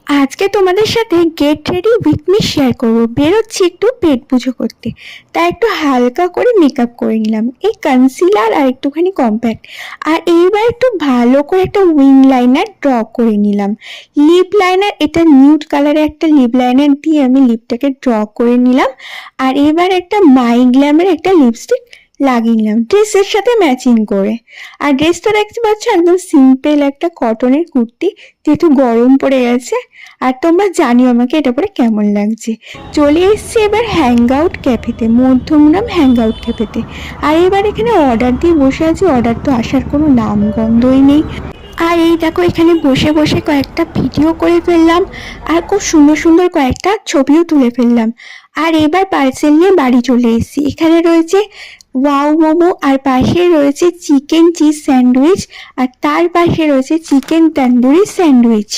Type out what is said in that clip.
আজকে তোমাদের সাথে get ready with me share করবো। বেরোচ্ছি একটু পেট পুজো করতে, তাই একটু হালকা করে মেকআপ করে নিলাম, এই কনসিলার আর একটুখানি কম্প্যাক্ট। আর এইবার একটু ভালো করে একটা উইং লাইনার ড্র করে নিলাম। লিপ লাইনার, এটা নিউড কালারের একটা লিপ লাইনার দিয়ে আমি লিপটাকে ড্র করে নিলাম। আর এবার একটা মাই গ্ল্যামের একটা লিপস্টিক লাগিয়ে নিলাম ড্রেসের সাথে ম্যাচিং করে। আর ড্রেসটা দেখতে পাচ্ছ একদম সিম্পল একটা কটনের কুর্তি, যেহেতু গরম পড়ে গেছে। আর তোমরা জানিও আমাকে এটা পরে কেমন লাগছে। চলে এসছি এবার হ্যাং আউট ক্যাফেতে, মধ্যমগ্রাম হ্যাং আউট ক্যাফেতে। আর এবার এখানে অর্ডার দিয়ে বসে আছি, অর্ডার তো আসার কোনো নাম গন্ধই নেই। আর এই দেখো এখানে বসে বসে কয়েকটা ভিডিও করে ফেললাম, আর খুব সুন্দর সুন্দর কয়েকটা ছবিও তুলে ফেললাম। আর এবার পার্সেল নিয়ে বাড়ি চলে এসেছি। এখানে রয়েছে ওয়াও মোমো, আর পাশে রয়েছে চিকেন চিজ স্যান্ডউইচ, আর তার পাশে রয়েছে চিকেন তন্দুরি স্যান্ডউইচ।